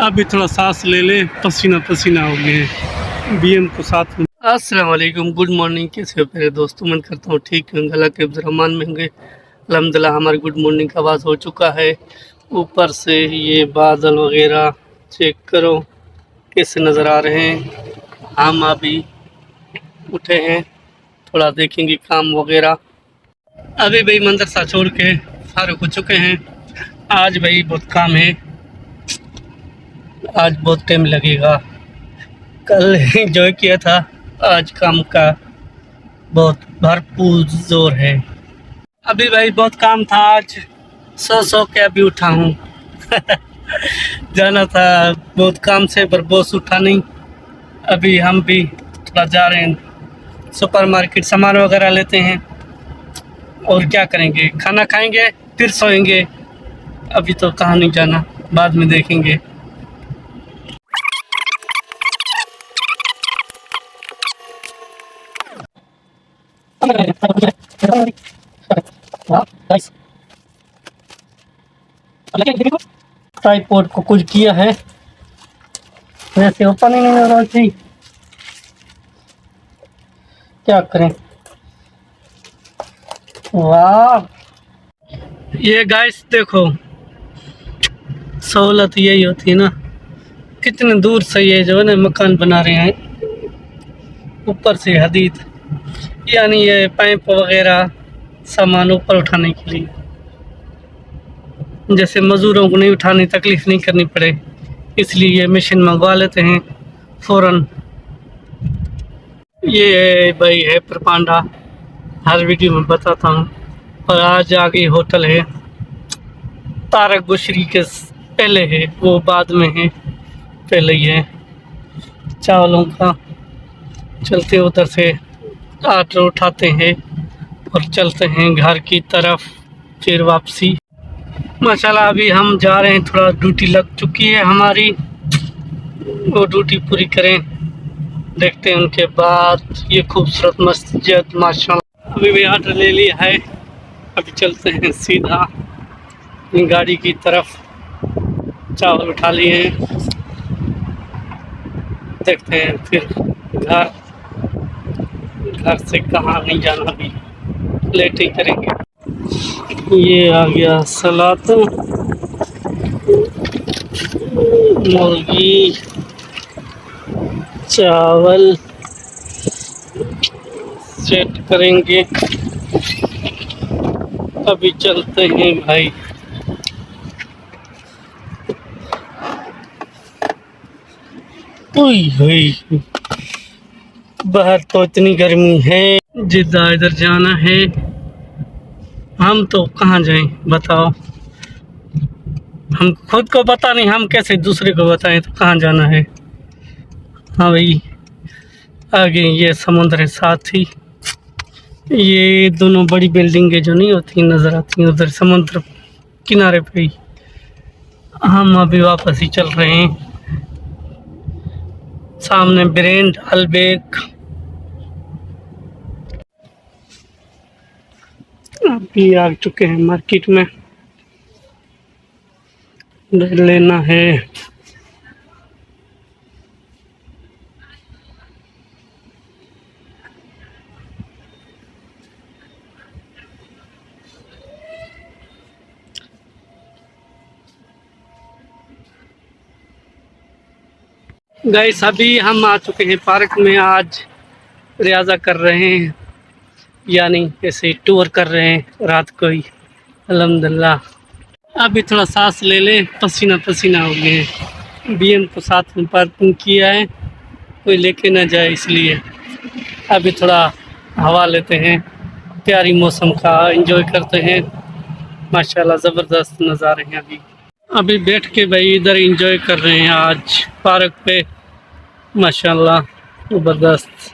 अभी थोड़ा सांस ले ले, पसीना पसीना हो गए बीएम को साथ में। अस्सलाम वालेकुम, गुड मॉर्निंग। कैसे हो मेरे दोस्तों? मन करता हूँ ठीक होंगे, अल्लाह के रहमान में होंगे। अल्हम्दुलिल्लाह हमारी गुड मॉर्निंग का आवाज़ हो चुका है। ऊपर से ये बादल वगैरह चेक करो कैसे नज़र आ रहे हैं। हम अभी उठे हैं, थोड़ा देखेंगे काम वगैरह। अभी भाई मदरसा छोड़ के फारूक हो चुके हैं। आज भाई बहुत काम है, आज बहुत टाइम लगेगा। कल एंजॉय किया था, आज काम का बहुत भरपूर जोर है। अभी भाई बहुत काम था, आज सो के अभी उठा हूँ। जाना था बहुत काम से, पर बॉस उठा नहीं। अभी हम भी थोड़ा जा रहे हैं सुपरमार्केट, सामान वगैरह लेते हैं और क्या करेंगे, खाना खाएंगे फिर सोएंगे। अभी तो कहाँ नहीं जाना, बाद में देखेंगे। ट्राइपॉड को कुछ किया है, वैसे ओपन ही नहीं हो रहा थी, क्या करें। वाह, ये गाइस देखो, सहूलत यही होती है ना। कितने दूर से ये जो है ना मकान बना रहे हैं, ऊपर से हदीद, यानी ये पाइप वगैरह सामान ऊपर उठाने के लिए, जैसे मज़दूरों को नहीं उठाने तकलीफ़ नहीं करनी पड़े, इसलिए ये मशीन मंगवा लेते हैं फ़ौरन। ये भाई है प्रपांडा, हर वीडियो में बताता हूँ। और आज आगे होटल है, तारक बुशरी के पहले है, वो बाद में है, पहले ही है चावलों का। चलते उधर से ऑर्डर उठाते हैं और चलते हैं घर की तरफ, फिर वापसी। माशाल्लाह अभी हम जा रहे हैं, थोड़ा ड्यूटी लग चुकी है हमारी, वो ड्यूटी पूरी करें, देखते हैं उनके बाद ये खूबसूरत मस्जिद माशाल्लाह। अभी भी ऑर्डर ले लिया है, अभी चलते हैं सीधा गाड़ी की तरफ। चावल उठा लिए हैं, देखते हैं फिर घर से कहाँ नहीं जाना, अभी लेट ही करेंगे। ये आ गया सलाद, मुर्गी, चावल सेट करेंगे। अभी चलते हैं भाई। हुई बाहर तो इतनी गर्मी है, जिद्दा इधर जाना है, हम तो कहाँ जाएं बताओ। हम खुद को पता नहीं, हम कैसे दूसरे को बताएं तो कहाँ जाना है। हाँ भाई, आगे ये समुद्र है, साथ ही ये दोनों बड़ी बिल्डिंगें जो नहीं होती नज़र आती हैं, उधर समुद्र किनारे पे ही। हम अभी वापस ही चल रहे हैं। सामने ब्रेंड अलबेक, अभी आ चुके हैं मार्केट में, लेना है। गाइस अभी हम आ चुके हैं पार्क में, आज रियाज़ा कर रहे हैं, यानी ऐसे टूर कर रहे हैं रात को ही। अल्हम्दुलिल्लाह अभी थोड़ा सांस ले ले, पसीना पसीना हो गए। बीएम को साथ में पार्किंग किया है, कोई लेके ना जाए, इसलिए अभी थोड़ा हवा लेते हैं, प्यारी मौसम का एंजॉय करते हैं। माशाल्लाह ज़बरदस्त नज़ारे हैं। अभी बैठ के भाई इधर एंजॉय कर रहे हैं आज पार्क पे, माशाल्लाह ज़बरदस्त।